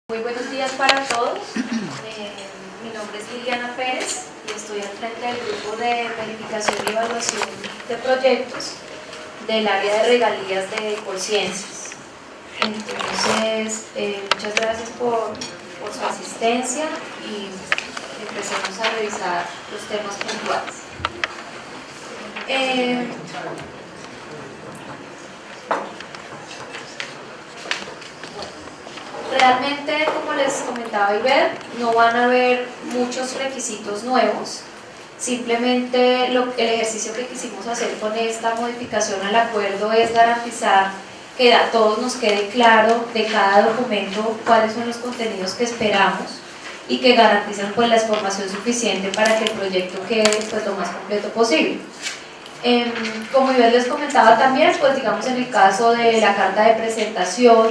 Muy buenos días para todos. Mi nombre es Liliana Pérez y estoy al frente del grupo de verificación y evaluación de proyectos del área de regalías de Colciencias. Entonces, muchas gracias por su asistencia y empecemos a revisar los temas puntuales. Realmente, como les comentaba Iber, no van a haber muchos requisitos nuevos. Simplemente el ejercicio que quisimos hacer con esta modificación al acuerdo es garantizar que a todos nos quede claro de cada documento cuáles son los contenidos que esperamos y que garanticen pues la información suficiente para que el proyecto quede pues lo más completo posible. Como yo les comentaba también, pues digamos en el caso de la carta de presentación,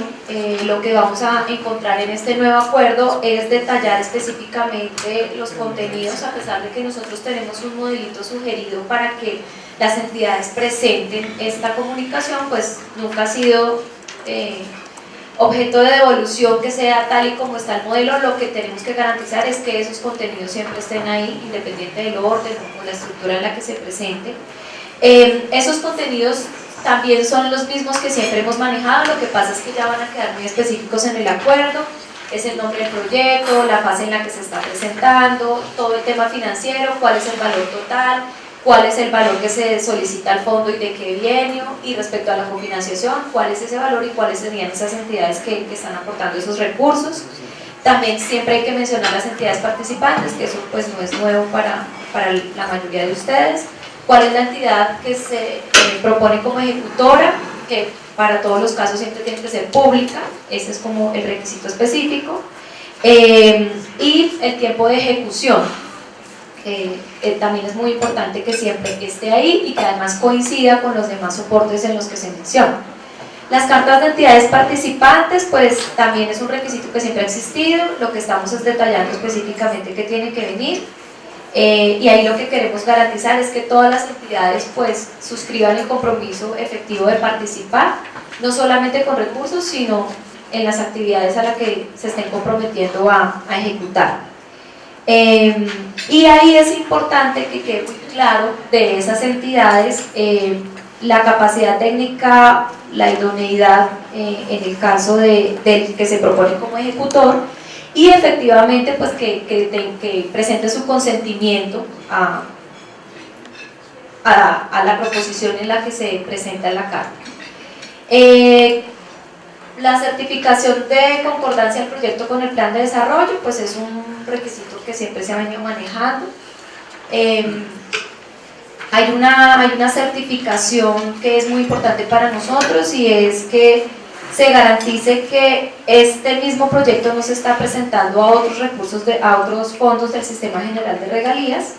lo que vamos a encontrar en este nuevo acuerdo es detallar específicamente los contenidos, a pesar de que nosotros tenemos un modelito sugerido para que las entidades presenten esta comunicación, pues nunca ha sido objeto de devolución que sea tal y como está el modelo. Lo que tenemos que garantizar es que esos contenidos siempre estén ahí, independiente del orden o la estructura en la que se presente. Esos contenidos también son los mismos que siempre hemos manejado, lo que pasa es que ya van a quedar muy específicos en el acuerdo. Es el nombre del proyecto, la fase en la que se está presentando, todo el tema financiero, cuál es el valor total, cuál es el valor que se solicita al fondo y de qué bienio, y respecto a la cofinanciación, cuál es ese valor y cuáles serían esas entidades que están aportando esos recursos. También siempre hay que mencionar las entidades participantes, que eso pues no es nuevo para la mayoría de ustedes. ¿Cuál es la entidad que se propone como ejecutora? Que para todos los casos siempre tiene que ser pública, ese es como el requisito específico. Y el tiempo de ejecución, también es muy importante que siempre esté ahí y que además coincida con los demás soportes en los que se menciona. Las cartas de entidades participantes, pues también es un requisito que siempre ha existido, lo que estamos es detallando específicamente qué tiene que venir. Y ahí lo que queremos garantizar es que todas las entidades pues suscriban el compromiso efectivo de participar, no solamente con recursos, sino en las actividades a las que se estén comprometiendo a ejecutar. Y ahí es importante que quede muy claro de esas entidades la capacidad técnica, la idoneidad en el caso del que se propone como ejecutor, y efectivamente pues que presente su consentimiento a la proposición en la que se presenta la carta. La certificación de concordancia del proyecto con el plan de desarrollo pues es un requisito que siempre se ha venido manejando. Hay una certificación que es muy importante para nosotros, y es que se garantice que este mismo proyecto no se está presentando a otros recursos, a otros fondos del Sistema General de Regalías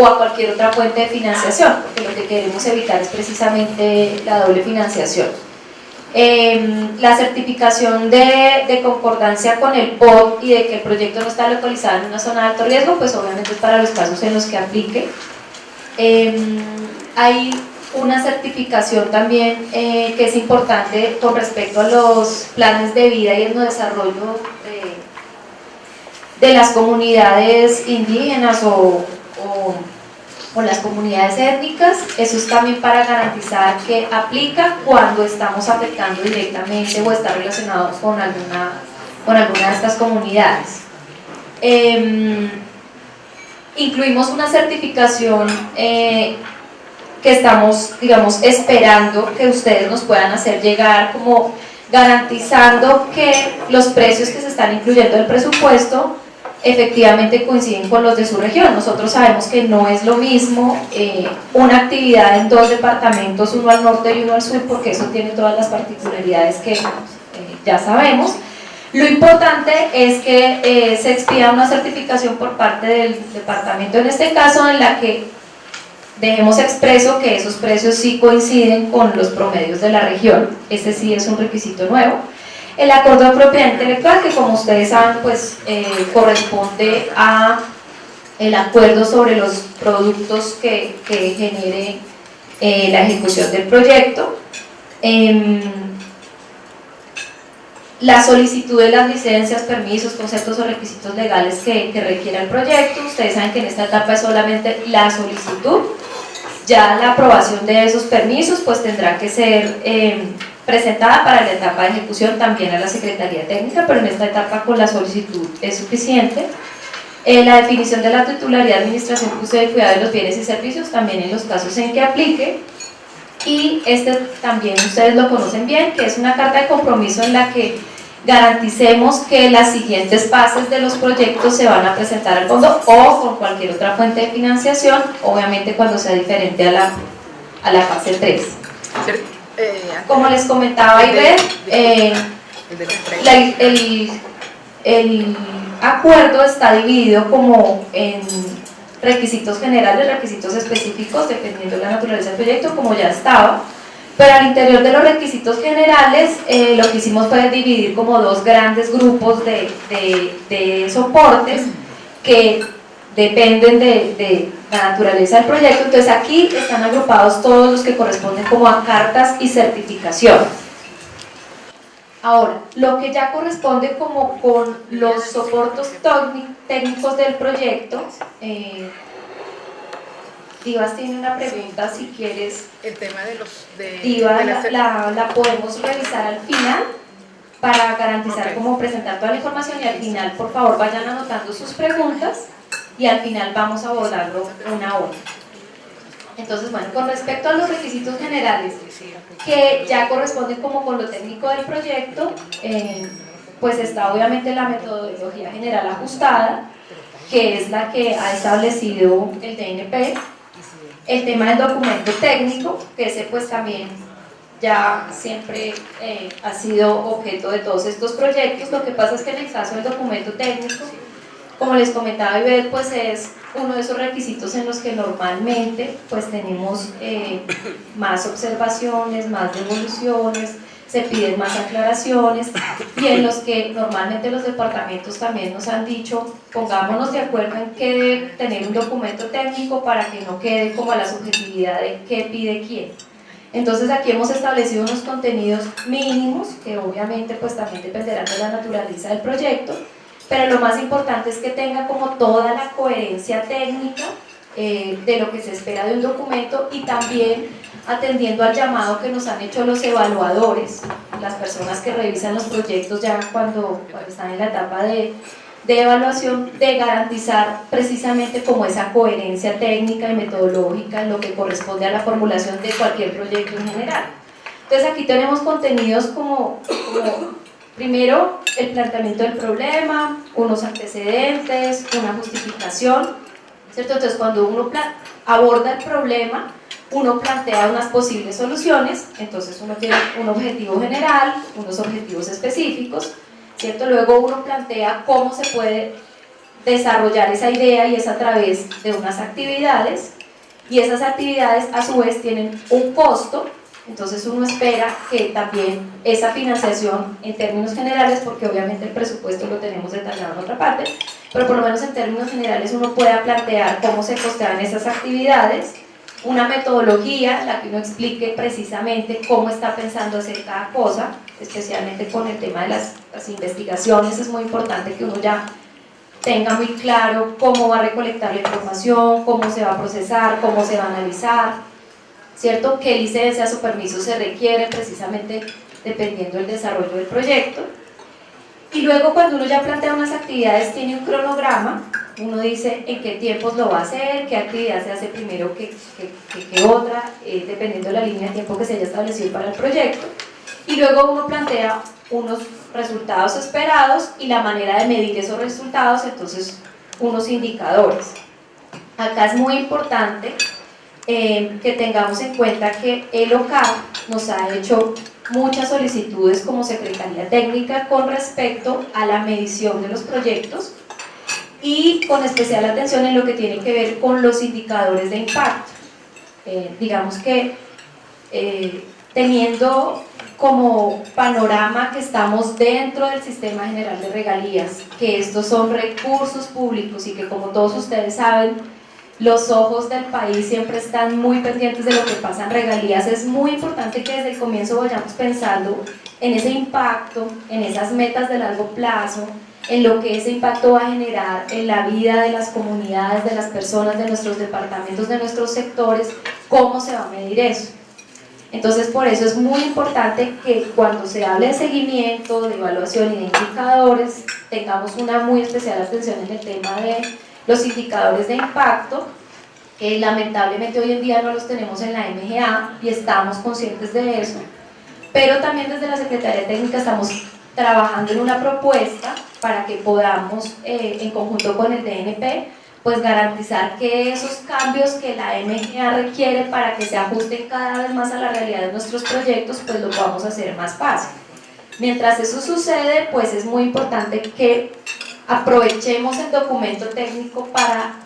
o a cualquier otra fuente de financiación, porque lo que queremos evitar es precisamente la doble financiación. La certificación de concordancia con el POT y de que el proyecto no está localizado en una zona de alto riesgo, pues obviamente es para los casos en los que aplique. Hay una certificación también que es importante con respecto a los planes de vida y el desarrollo de las comunidades indígenas o las comunidades étnicas. Eso es también para garantizar que aplica cuando estamos afectando directamente o está relacionados con alguna de estas comunidades. Incluimos una certificación que estamos, digamos, esperando que ustedes nos puedan hacer llegar, como garantizando que los precios que se están incluyendo en el presupuesto efectivamente coinciden con los de su región. Nosotros sabemos que no es lo mismo una actividad en dos departamentos, uno al norte y uno al sur, porque eso tiene todas las particularidades que ya sabemos. Lo importante es que se expida una certificación por parte del departamento, en este caso, en la que dejemos expreso que esos precios sí coinciden con los promedios de la región. Este sí es un requisito nuevo. El acuerdo de propiedad intelectual, que como ustedes saben pues corresponde a el acuerdo sobre los productos que genere la ejecución del proyecto. la solicitud de las licencias, permisos, conceptos o requisitos legales que requiera el proyecto. Ustedes saben que en esta etapa es solamente la solicitud. Ya la aprobación de esos permisos pues tendrá que ser presentada para la etapa de ejecución también a la Secretaría Técnica, pero en esta etapa con la solicitud es suficiente. La definición de la titularidad, administración, custodia y cuidado de los bienes y servicios también en los casos en que aplique. Y este también ustedes lo conocen bien, que es una carta de compromiso en la que garanticemos que las siguientes fases de los proyectos se van a presentar al fondo o con cualquier otra fuente de financiación, obviamente cuando sea diferente a la fase 3. Como les comentaba Iber, el acuerdo está dividido como en requisitos generales, requisitos específicos, dependiendo de la naturaleza del proyecto, como ya estaba, pero al interior de los requisitos generales lo que hicimos fue dividir como dos grandes grupos de soportes que dependen de la naturaleza del proyecto. Entonces aquí están agrupados todos los que corresponden como a cartas y certificaciones. Ahora, lo que ya corresponde como con los soportes técnicos del proyecto, Divas tiene una pregunta, si quieres. El tema de los... Diva, la podemos revisar al final para garantizar cómo presentar toda la información, y al final, por favor, vayan anotando sus preguntas y al final vamos a abordarlo una a una. Entonces, bueno, con respecto a los requisitos generales, que ya corresponden como con lo técnico del proyecto, pues está obviamente la metodología general ajustada, que es la que ha establecido el DNP, el tema del documento técnico, que ese pues también ya siempre ha sido objeto de todos estos proyectos. Lo que pasa es que en el caso del documento técnico, como les comentaba Iber, pues es uno de esos requisitos en los que normalmente pues tenemos más observaciones, más devoluciones, se piden más aclaraciones, y en los que normalmente los departamentos también nos han dicho, pongámonos de acuerdo en qué debe tener un documento técnico para que no quede como a la subjetividad de qué pide quién. Entonces aquí hemos establecido unos contenidos mínimos que obviamente pues también dependerán de la naturaleza del proyecto, pero lo más importante es que tenga como toda la coherencia técnica de lo que se espera de un documento, y también atendiendo al llamado que nos han hecho los evaluadores, las personas que revisan los proyectos ya cuando están en la etapa de evaluación, de garantizar precisamente como esa coherencia técnica y metodológica en lo que corresponde a la formulación de cualquier proyecto en general. Entonces aquí tenemos contenidos como primero el planteamiento del problema, unos antecedentes, una justificación, ¿cierto? Entonces cuando uno aborda el problema, uno plantea unas posibles soluciones, entonces uno tiene un objetivo general, unos objetivos específicos, ¿cierto? Luego uno plantea cómo se puede desarrollar esa idea, y es a través de unas actividades, y esas actividades a su vez tienen un costo. Entonces uno espera que también esa financiación en términos generales, porque obviamente el presupuesto lo tenemos detallado en otra parte, pero por lo menos en términos generales uno pueda plantear cómo se costean esas actividades, una metodología en la que uno explique precisamente cómo está pensando hacer cada cosa, especialmente con el tema de las investigaciones. Es muy importante que uno ya tenga muy claro cómo va a recolectar la información, cómo se va a procesar, cómo se va a analizar, ¿cierto? Qué licencias o permisos se requieren precisamente dependiendo del desarrollo del proyecto. Y luego cuando uno ya plantea unas actividades, tiene un cronograma, uno dice en qué tiempos lo va a hacer, qué actividad se hace primero que otra, dependiendo de la línea de tiempo que se haya establecido para el proyecto, y luego uno plantea unos resultados esperados y la manera de medir esos resultados, entonces unos indicadores. Acá es muy importante que tengamos en cuenta que el OCAP nos ha hecho muchas solicitudes como Secretaría Técnica con respecto a la medición de los proyectos, y con especial atención en lo que tiene que ver con los indicadores de impacto. Digamos que teniendo como panorama que estamos dentro del sistema general de regalías, que estos son recursos públicos y que, como todos ustedes saben, los ojos del país siempre están muy pendientes de lo que pasa en regalías, es muy importante que desde el comienzo vayamos pensando en ese impacto, en esas metas de largo plazo, en lo que ese impacto va a generar en la vida de las comunidades, de las personas, de nuestros departamentos, de nuestros sectores, cómo se va a medir eso. Entonces, por eso es muy importante que cuando se hable de seguimiento, de evaluación y de indicadores, tengamos una muy especial atención en el tema de los indicadores de impacto, que lamentablemente hoy en día no los tenemos en la MGA y estamos conscientes de eso, pero también desde la Secretaría Técnica estamos trabajando en una propuesta para que podamos, en conjunto con el DNP, pues garantizar que esos cambios que la MGA requiere para que se ajusten cada vez más a la realidad de nuestros proyectos, pues lo podamos hacer más fácil. Mientras eso sucede, pues es muy importante que aprovechemos el documento técnico para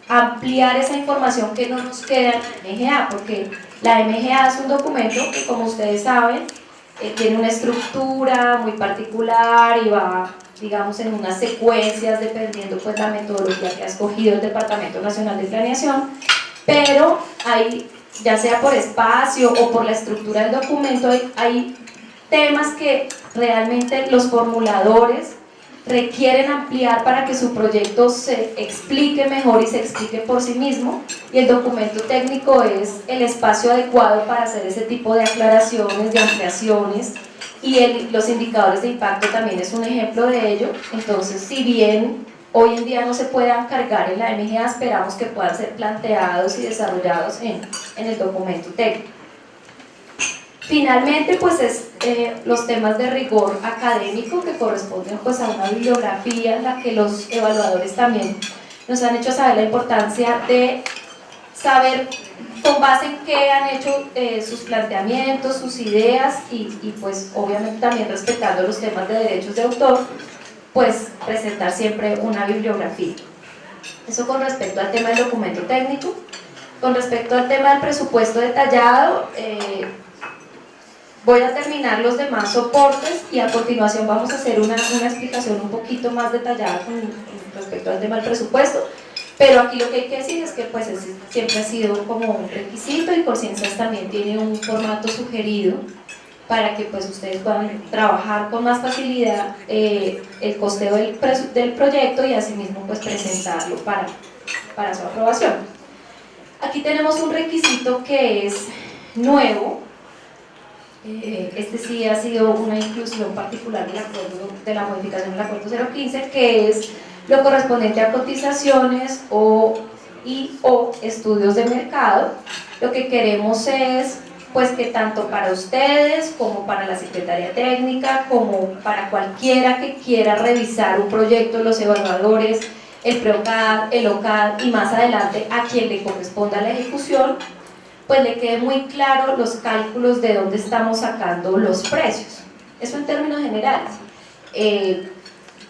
ampliar esa información que no nos queda en la MGA, porque la MGA es un documento que, como ustedes saben, tiene una estructura muy particular y va, digamos, en unas secuencias dependiendo pues la metodología que ha escogido el Departamento Nacional de Planeación, pero hay, ya sea por espacio o por la estructura del documento, hay temas que realmente los formuladores requieren ampliar para que su proyecto se explique mejor y se explique por sí mismo, y el documento técnico es el espacio adecuado para hacer ese tipo de aclaraciones, de ampliaciones, y los indicadores de impacto también es un ejemplo de ello. Entonces, si bien hoy en día no se puedan cargar en la MGA, esperamos que puedan ser planteados y desarrollados en el documento técnico. Finalmente, pues los temas de rigor académico que corresponden pues a una bibliografía en la que los evaluadores también nos han hecho saber la importancia de saber con base en qué han hecho sus planteamientos, sus ideas y pues obviamente también respetando los temas de derechos de autor, pues presentar siempre una bibliografía. Eso con respecto al tema del documento técnico. Con respecto al tema del presupuesto detallado, voy a terminar los demás soportes y a continuación vamos a hacer una explicación un poquito más detallada con respecto al tema del presupuesto, pero aquí lo que hay que decir es que pues siempre ha sido como un requisito y Corciensas también tiene un formato sugerido para que pues ustedes puedan trabajar con más facilidad el costeo del proyecto y asimismo pues presentarlo para su aprobación. Aquí tenemos un requisito que es nuevo. Este sí ha sido una inclusión particular del acuerdo, de la modificación del acuerdo 015, que es lo correspondiente a cotizaciones o estudios de mercado. Lo que queremos es pues que tanto para ustedes como para la Secretaría Técnica como para cualquiera que quiera revisar un proyecto, los evaluadores, el PREOCAD, el OCAD y más adelante a quien le corresponda la ejecución, pues le quede muy claro los cálculos de dónde estamos sacando los precios. Eso en términos generales.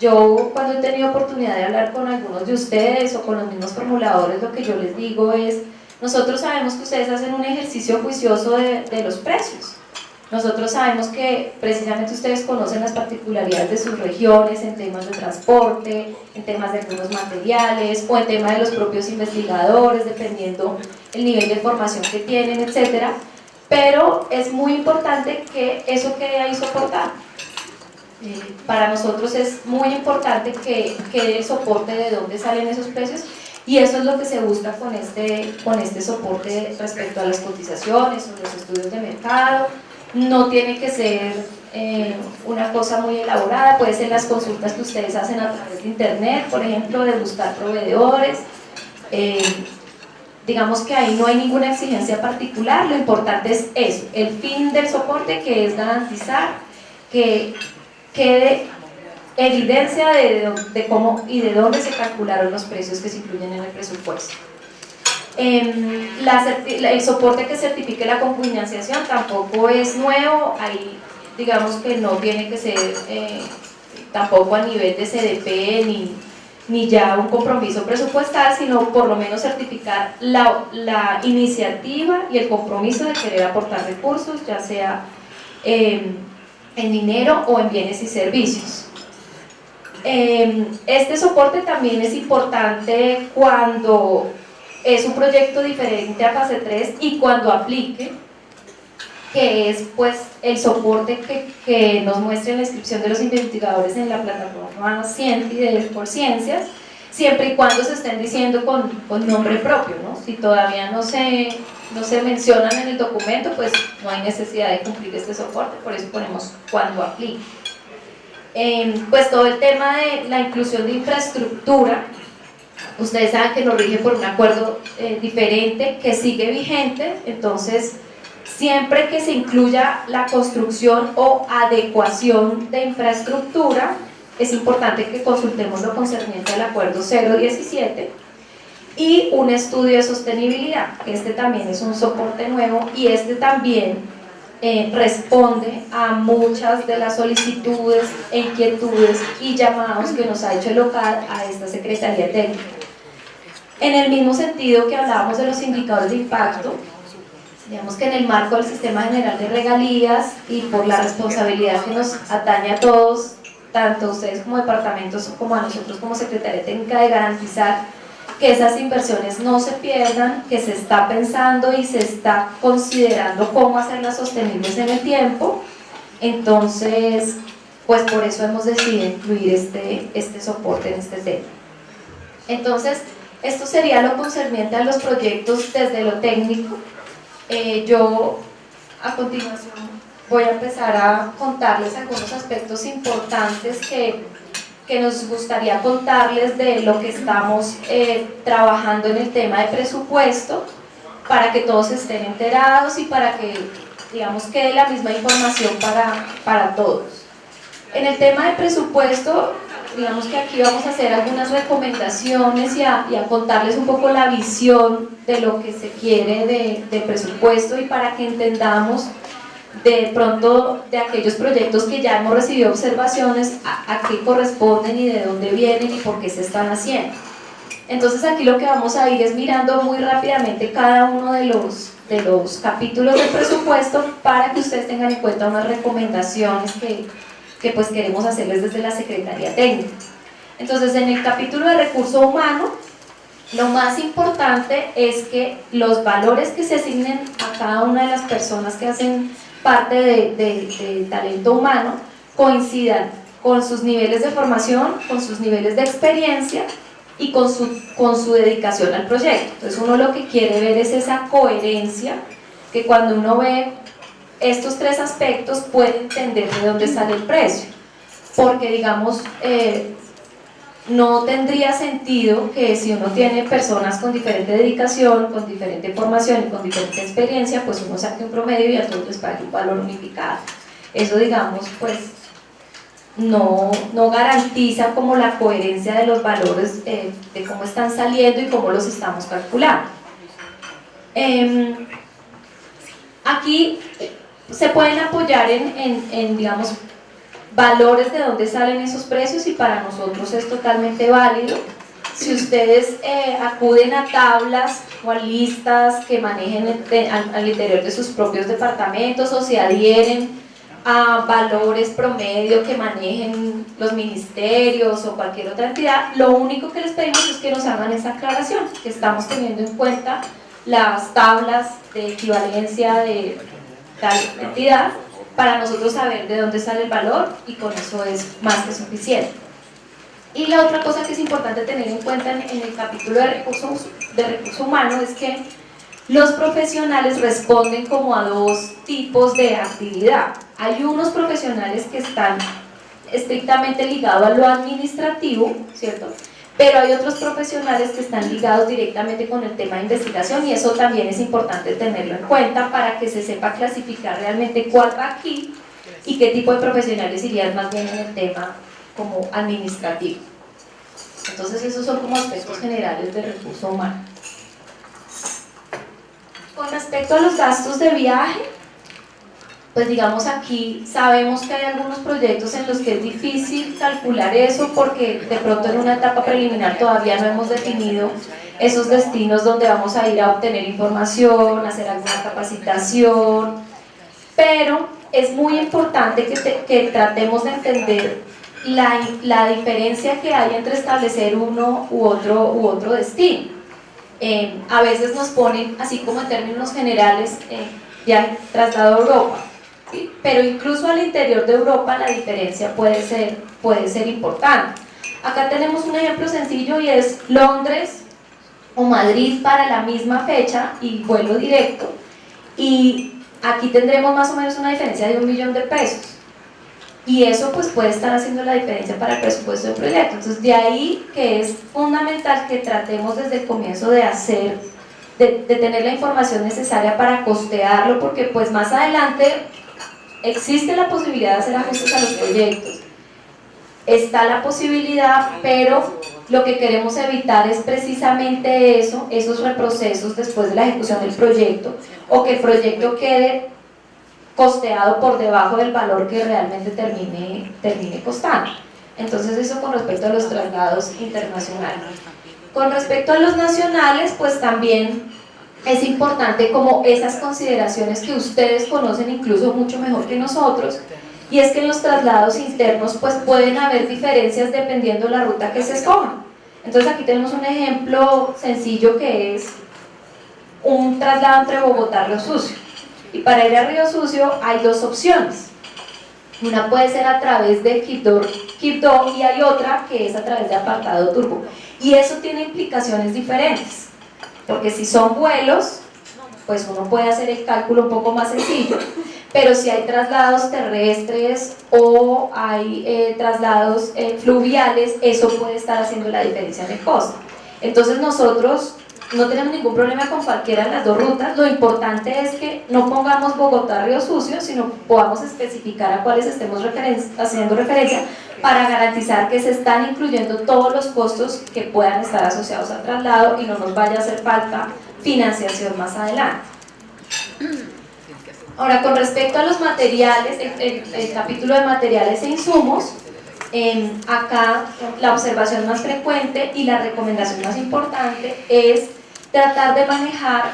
Yo cuando he tenido oportunidad de hablar con algunos de ustedes o con los mismos formuladores, lo que yo les digo es, nosotros sabemos que ustedes hacen un ejercicio juicioso de los precios. Nosotros sabemos que precisamente ustedes conocen las particularidades de sus regiones en temas de transporte, en temas de algunos materiales o en temas de los propios investigadores, dependiendo el nivel de formación que tienen, etcétera. Pero es muy importante que eso quede ahí soportado. Para nosotros es muy importante que quede el soporte de dónde salen esos precios, y eso es lo que se busca con este soporte respecto a las cotizaciones o los estudios de mercado. No tiene que ser una cosa muy elaborada, puede ser las consultas que ustedes hacen a través de internet, por ejemplo, de buscar proveedores. Digamos que ahí no hay ninguna exigencia particular, lo importante es eso, el fin del soporte, que es garantizar que quede evidencia de cómo y de dónde se calcularon los precios que se incluyen en el presupuesto. El soporte que certifique la cofinanciación tampoco es nuevo, ahí digamos que no tiene que ser tampoco a nivel de CDP ni ya un compromiso presupuestal, sino por lo menos certificar la iniciativa y el compromiso de querer aportar recursos, ya sea en dinero o en bienes y servicios. Este soporte también es importante cuando es un proyecto diferente a fase 3 y cuando aplique que es pues el soporte que nos muestra en la inscripción de los investigadores en la plataforma Scienti de por Ciencias, siempre y cuando se estén diciendo con nombre propio, ¿no? Si todavía no se mencionan en el documento, pues no hay necesidad de cumplir este soporte, por eso ponemos cuando aplique. Pues todo el tema de la inclusión de infraestructura, ustedes saben que nos rige por un acuerdo diferente que sigue vigente, entonces siempre que se incluya la construcción o adecuación de infraestructura, es importante que consultemos lo concerniente al acuerdo 017 y un estudio de sostenibilidad, que este también es un soporte nuevo y este también responde a muchas de las solicitudes, inquietudes y llamados que nos ha hecho el local a esta Secretaría Técnica. En el mismo sentido que hablábamos de los indicadores de impacto, digamos que en el marco del Sistema General de Regalías y por la responsabilidad que nos atañe a todos, tanto a ustedes como departamentos como a nosotros como Secretaría Técnica, de garantizar que esas inversiones no se pierdan, que se está pensando y se está considerando cómo hacerlas sostenibles en el tiempo. Entonces, pues por eso hemos decidido incluir este soporte en este tema. Entonces, esto sería lo concerniente a los proyectos desde lo técnico. Yo a continuación voy a empezar a contarles algunos aspectos importantes que nos gustaría contarles de lo que estamos trabajando en el tema de presupuesto, para que todos estén enterados y para que, digamos, quede la misma información para todos. En el tema de presupuesto, digamos que aquí vamos a hacer algunas recomendaciones y a contarles un poco la visión de lo que se quiere de presupuesto, y para que entendamos de pronto de aquellos proyectos que ya hemos recibido observaciones, a qué corresponden y de dónde vienen y por qué se están haciendo. Entonces aquí lo que vamos a ir es mirando muy rápidamente cada uno de los capítulos del presupuesto, para que ustedes tengan en cuenta unas recomendaciones que pues queremos hacerles desde la Secretaría Técnica. Entonces, en el capítulo de recurso humano, lo más importante es que los valores que se asignen a cada una de las personas que hacen parte de talento humano coincidan con sus niveles de formación, con sus niveles de experiencia y con su dedicación al proyecto. Entonces uno lo que quiere ver es esa coherencia, que cuando uno ve estos tres aspectos puede entender de dónde sale el precio, porque digamos no tendría sentido que si uno tiene personas con diferente dedicación, con diferente formación y con diferente experiencia, pues uno saque un promedio y a todos les pague un valor unificado. Eso, digamos, pues no garantiza como la coherencia de los valores, de cómo están saliendo y cómo los estamos calculando. Aquí se pueden apoyar en digamos, valores de dónde salen esos precios, y para nosotros es totalmente válido. Si ustedes acuden a tablas o a listas que manejen al interior de sus propios departamentos, o se adhieren a valores promedio que manejen los ministerios o cualquier otra entidad, lo único que les pedimos es que nos hagan esa aclaración, que estamos teniendo en cuenta las tablas de equivalencia de tal entidad, para nosotros saber de dónde sale el valor, y con eso es más que suficiente. Y la otra cosa que es importante tener en cuenta en el capítulo de recurso humano es que los profesionales responden como a dos tipos de actividad. Hay unos profesionales que están estrictamente ligados a lo administrativo, ¿cierto? Pero hay otros profesionales que están ligados directamente con el tema de investigación, y eso también es importante tenerlo en cuenta para que se sepa clasificar realmente cuál va aquí y qué tipo de profesionales irían más bien en el tema como administrativo. Entonces esos son como aspectos generales del recurso humano. Con respecto a los gastos de viaje, pues digamos aquí sabemos que hay algunos proyectos en los que es difícil calcular eso, porque de pronto en una etapa preliminar todavía no hemos definido esos destinos donde vamos a ir a obtener información, hacer alguna capacitación, pero es muy importante que tratemos de entender la diferencia que hay entre establecer uno u otro destino. A veces nos ponen, así como en términos generales, traslado a Europa, ¿sí? Pero incluso al interior de Europa la diferencia puede ser importante. Acá tenemos un ejemplo sencillo y es Londres o Madrid para la misma fecha y vuelo directo, y aquí tendremos más o menos una diferencia de 1 millón de pesos, y eso pues puede estar haciendo la diferencia para el presupuesto del proyecto. Entonces de ahí que es fundamental que tratemos desde el comienzo de tener la información necesaria para costearlo, porque pues más adelante existe la posibilidad de hacer ajustes a los proyectos, está la posibilidad, pero lo que queremos evitar es precisamente eso, esos reprocesos después de la ejecución del proyecto, o que el proyecto quede costeado por debajo del valor que realmente termine costando. Entonces eso con respecto a los traslados internacionales. Con respecto a los nacionales, pues también es importante como esas consideraciones que ustedes conocen incluso mucho mejor que nosotros, y es que en los traslados internos pues pueden haber diferencias dependiendo de la ruta que se escoja. Entonces aquí tenemos un ejemplo sencillo que es un traslado entre Bogotá y Río Sucio, y para ir a Río Sucio hay dos opciones. Una puede ser a través de Quibdó y hay otra que es a través de Apartado Turbo, y eso tiene implicaciones diferentes, porque si son vuelos pues uno puede hacer el cálculo un poco más sencillo, pero si hay traslados terrestres o hay traslados fluviales, eso puede estar haciendo la diferencia en el costo. Entonces nosotros no tenemos ningún problema con cualquiera de las dos rutas, lo importante es que no pongamos Bogotá-Río Sucio, sino podamos especificar a cuáles estemos haciendo referencia para garantizar que se están incluyendo todos los costos que puedan estar asociados al traslado y no nos vaya a hacer falta financiación más adelante. Ahora, con respecto a los materiales, el capítulo de materiales e insumos, acá la observación más frecuente y la recomendación más importante es tratar de manejar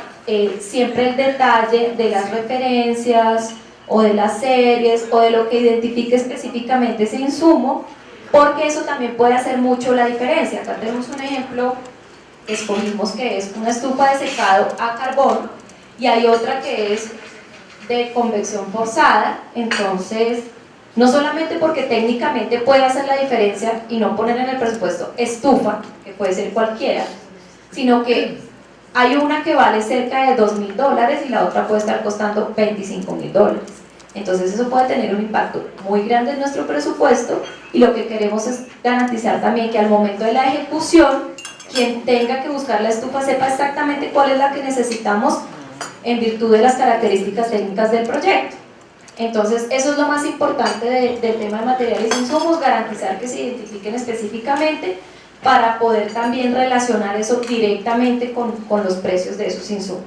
siempre el detalle de las referencias o de las series o de lo que identifique específicamente ese insumo, porque eso también puede hacer mucho la diferencia. Acá tenemos un ejemplo que escogimos, que es una estufa de secado a carbón, y hay otra que es de convección forzada. Entonces no solamente porque técnicamente puede hacer la diferencia y no poner en el presupuesto estufa, que puede ser cualquiera, sino que hay una que vale cerca de $2.000 y la otra puede estar costando $25.000. Entonces eso puede tener un impacto muy grande en nuestro presupuesto, y lo que queremos es garantizar también que al momento de la ejecución quien tenga que buscar la estufa sepa exactamente cuál es la que necesitamos en virtud de las características técnicas del proyecto. Entonces eso es lo más importante del tema de materiales e insumos, garantizar que se identifiquen específicamente para poder también relacionar eso directamente con los precios de esos insumos.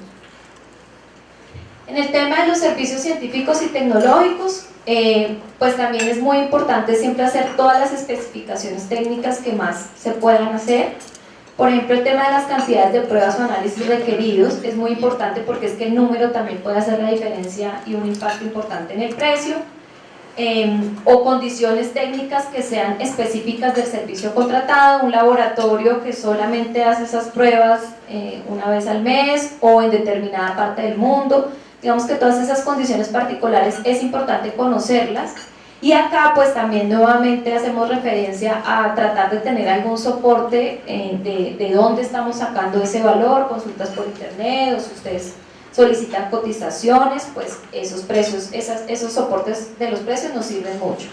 En el tema de los servicios científicos y tecnológicos, pues también es muy importante siempre hacer todas las especificaciones técnicas que más se puedan hacer. Por ejemplo, el tema de las cantidades de pruebas o análisis requeridos es muy importante, porque es que el número también puede hacer la diferencia y un impacto importante en el precio. O condiciones técnicas que sean específicas del servicio contratado, un laboratorio que solamente hace esas pruebas una vez al mes o en determinada parte del mundo. Digamos que todas esas condiciones particulares es importante conocerlas. Y acá pues también nuevamente hacemos referencia a tratar de tener algún soporte de dónde estamos sacando ese valor, consultas por internet, o si ustedes solicitan cotizaciones, pues esos precios, esos soportes de los precios nos sirven mucho.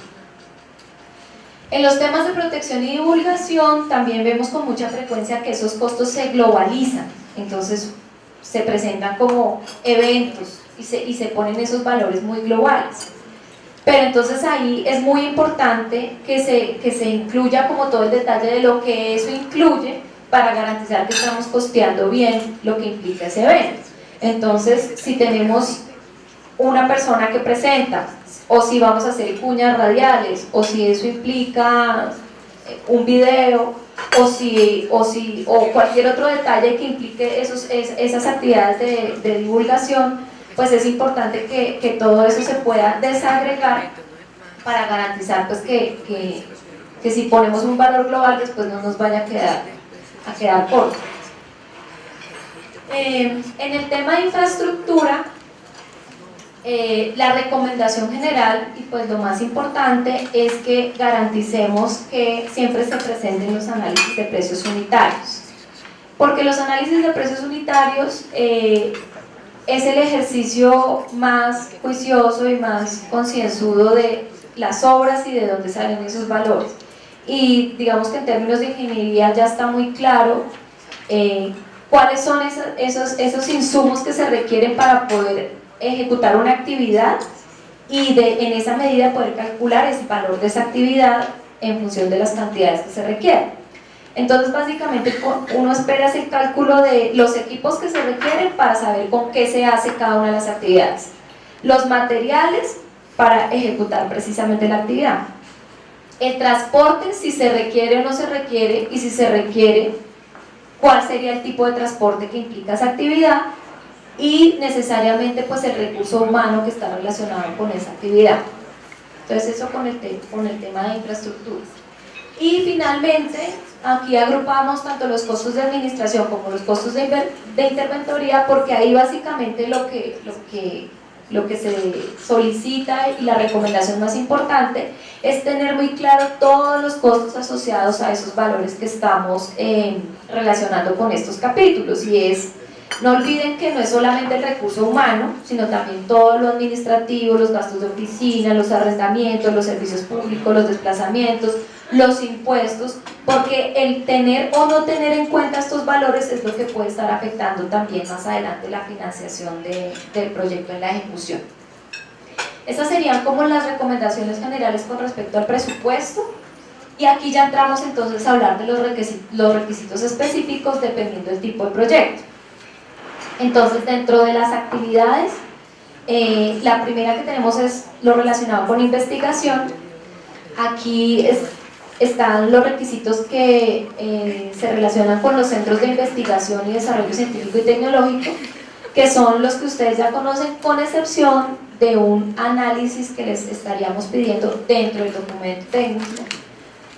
En los temas de protección y divulgación también vemos con mucha frecuencia que esos costos se globalizan, entonces se presentan como eventos y se ponen esos valores muy globales. Pero entonces ahí es muy importante que se incluya como todo el detalle de lo que eso incluye para garantizar que estamos costeando bien lo que implica ese evento. Entonces, si tenemos una persona que presenta, o si vamos a hacer cuñas radiales, o si eso implica un video, o cualquier otro detalle que implique esas actividades de divulgación, pues es importante que todo eso se pueda desagregar para garantizar pues que si ponemos un valor global después no nos vaya a quedar corto. En el tema de infraestructura, La recomendación general, y pues lo más importante, es que garanticemos que siempre se presenten los análisis de precios unitarios, porque los análisis de precios unitarios es el ejercicio más juicioso y más concienzudo de las obras y de dónde salen esos valores. Y digamos que en términos de ingeniería ya está muy claro cuáles son esos insumos que se requieren para poder ejecutar una actividad y en esa medida poder calcular el valor de esa actividad en función de las cantidades que se requieren. Entonces básicamente uno espera el cálculo de los equipos que se requieren para saber con qué se hace cada una de las actividades, los materiales para ejecutar precisamente la actividad, el transporte, si se requiere o no se requiere, y si se requiere, cuál sería el tipo de transporte que implica esa actividad, y necesariamente pues el recurso humano que está relacionado con esa actividad. Entonces eso con el tema de infraestructuras. Y finalmente aquí agrupamos tanto los costos de administración como los costos de interventoría, porque ahí básicamente lo que se solicita y la recomendación más importante es tener muy claro todos los costos asociados a esos valores que estamos relacionando con estos capítulos, y es, no olviden que no es solamente el recurso humano, sino también todo lo administrativo, los gastos de oficina, los arrendamientos, los servicios públicos, los desplazamientos, los impuestos, porque el tener o no tener en cuenta estos valores es lo que puede estar afectando también más adelante la financiación del proyecto en la ejecución. Estas serían como las recomendaciones generales con respecto al presupuesto, y aquí ya entramos entonces a hablar de los requisitos específicos dependiendo del tipo de proyecto. Entonces, dentro de las actividades, la primera que tenemos es lo relacionado con investigación. Aquí están los requisitos que se relacionan con los centros de investigación y desarrollo científico y tecnológico, que son los que ustedes ya conocen, con excepción de un análisis que les estaríamos pidiendo dentro del documento técnico,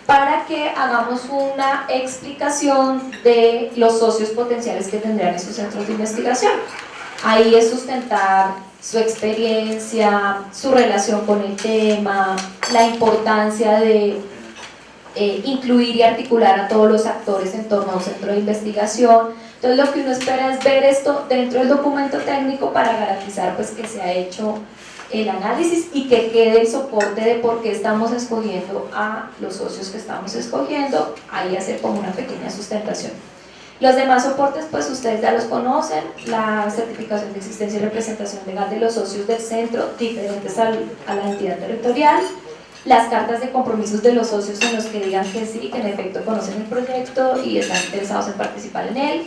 para que hagamos una explicación de los socios potenciales que tendrían esos centros de investigación. Ahí es sustentar su experiencia, su relación con el tema, la importancia de incluir y articular a todos los actores en torno a un centro de investigación. Entonces lo que uno espera es ver esto dentro del documento técnico para garantizar pues que se ha hecho el análisis y que quede el soporte de por qué estamos escogiendo a los socios que estamos escogiendo, ahí hacer como una pequeña sustentación. Los demás soportes pues ustedes ya los conocen, la certificación de existencia y representación legal de los socios del centro diferentes a la entidad territorial, las cartas de compromisos de los socios en los que digan que sí, que en efecto conocen el proyecto y están interesados en participar en él,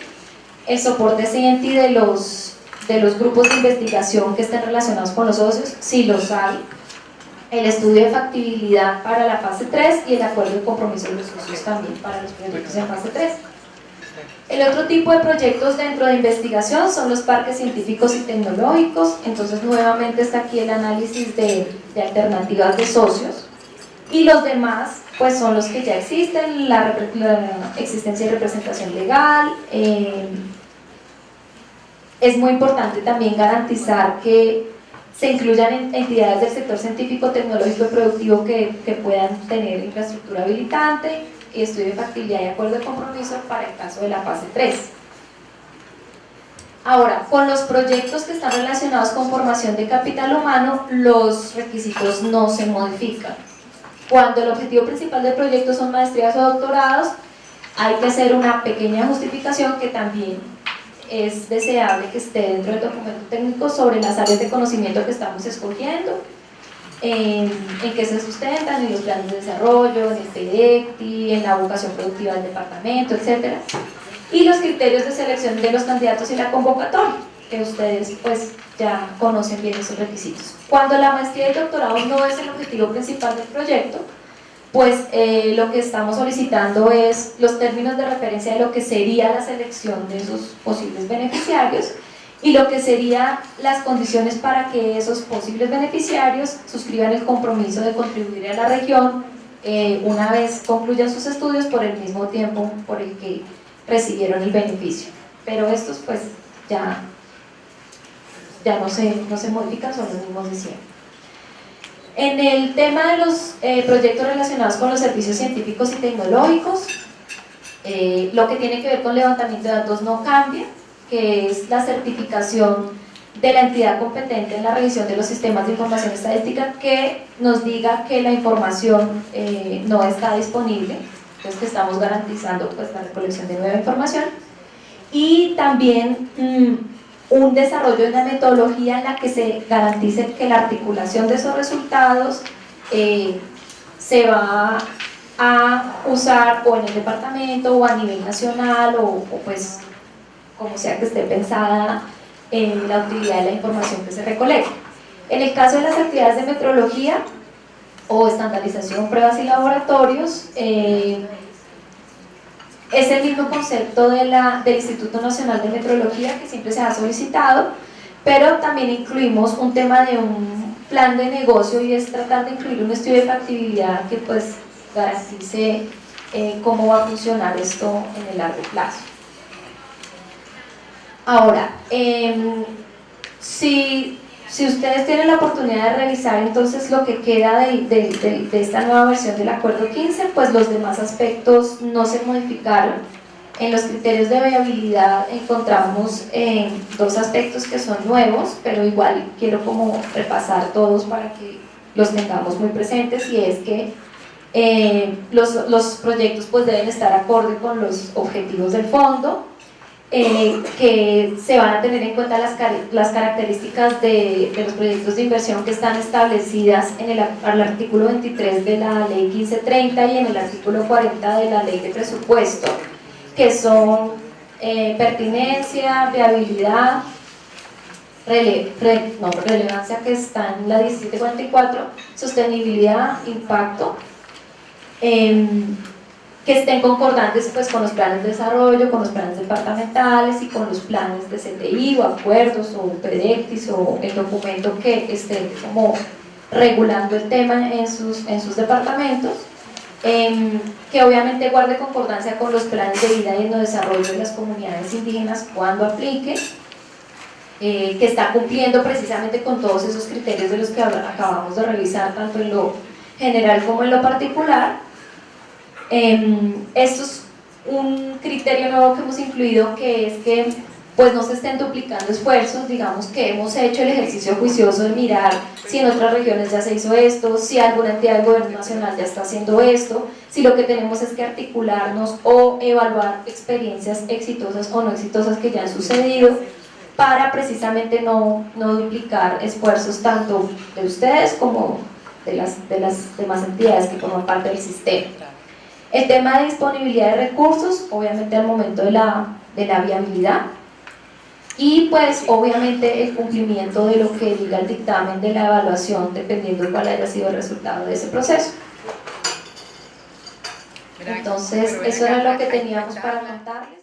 el soporte CIENTI de los grupos de investigación que estén relacionados con los socios, si los hay, el estudio de factibilidad para la fase 3 y el acuerdo de compromiso de los socios también para los proyectos en fase 3. El otro tipo de proyectos dentro de investigación son los parques científicos y tecnológicos, entonces nuevamente está aquí el análisis de alternativas de socios, y los demás pues son los que ya existen, la existencia de representación legal. Es muy importante también garantizar que se incluyan entidades del sector científico, tecnológico y productivo que puedan tener infraestructura habilitante y estudio de factibilidad y acuerdo de compromiso para el caso de la fase 3. Ahora, con los proyectos que están relacionados con formación de capital humano, los requisitos no se modifican. Cuando el objetivo principal del proyecto son maestrías o doctorados, hay que hacer una pequeña justificación que también es deseable que esté dentro del documento técnico sobre las áreas de conocimiento que estamos escogiendo, en qué se sustentan, en los planes de desarrollo, en el PEDECTI, en la vocación productiva del departamento, etc. Y los criterios de selección de los candidatos y la convocatoria, que ustedes pues ya conocen bien esos requisitos. Cuando la maestría y el doctorado no es el objetivo principal del proyecto, pues lo que estamos solicitando es los términos de referencia de lo que sería la selección de esos posibles beneficiarios y lo que serían las condiciones para que esos posibles beneficiarios suscriban el compromiso de contribuir a la región una vez concluyan sus estudios por el mismo tiempo por el que recibieron el beneficio. Pero estos pues ya ya no se modifican, son los mismos de siempre. En el tema de los proyectos relacionados con los servicios científicos y tecnológicos, lo que tiene que ver con levantamiento de datos no cambia, que es la certificación de la entidad competente en la revisión de los sistemas de información estadística que nos diga que la información no está disponible, entonces que estamos garantizando pues, la recolección de nueva información, y también un desarrollo de una metodología en la que se garantice que la articulación de esos resultados se va a usar o en el departamento o a nivel nacional o pues como sea que esté pensada en la utilidad de la información que se recolecta. En el caso de las actividades de metrología o estandarización, pruebas y laboratorios, es el mismo concepto del Instituto Nacional de Metrología que siempre se ha solicitado, pero también incluimos un tema de un plan de negocio y es tratar de incluir un estudio de factibilidad que pues garantice cómo va a funcionar esto en el largo plazo. Ahora, si ustedes tienen la oportunidad de revisar entonces lo que queda de esta nueva versión del acuerdo 15, pues los demás aspectos no se modificaron. En los criterios de viabilidad encontramos dos aspectos que son nuevos, pero igual quiero como repasar todos para que los tengamos muy presentes, y es que los proyectos pues deben estar acorde con los objetivos del fondo, que se van a tener en cuenta las características de los proyectos de inversión que están establecidas en el artículo 23 de la ley 1530 y en el artículo 40 de la ley de presupuesto, que son pertinencia, viabilidad, relevancia, que está en la 1744, sostenibilidad, impacto, que estén concordantes pues, con los planes de desarrollo, con los planes departamentales y con los planes de CTI o acuerdos o PEDECTIS o el documento que esté como regulando el tema en sus departamentos, que obviamente guarde concordancia con los planes de vida y de desarrollo de las comunidades indígenas cuando aplique, que está cumpliendo precisamente con todos esos criterios de los que acabamos de revisar, tanto en lo general como en lo particular. Esto es un criterio nuevo que hemos incluido, que es que pues no se estén duplicando esfuerzos, digamos que hemos hecho el ejercicio juicioso de mirar si en otras regiones ya se hizo esto, si alguna entidad del gobierno nacional ya está haciendo esto, si lo que tenemos es que articularnos o evaluar experiencias exitosas o no exitosas que ya han sucedido, para precisamente no duplicar esfuerzos tanto de ustedes como de las demás entidades que forman parte del sistema. El tema de disponibilidad de recursos, obviamente al momento de la viabilidad, y pues obviamente el cumplimiento de lo que diga el dictamen de la evaluación, dependiendo de cuál haya sido el resultado de ese proceso. Entonces eso era lo que teníamos para contarles.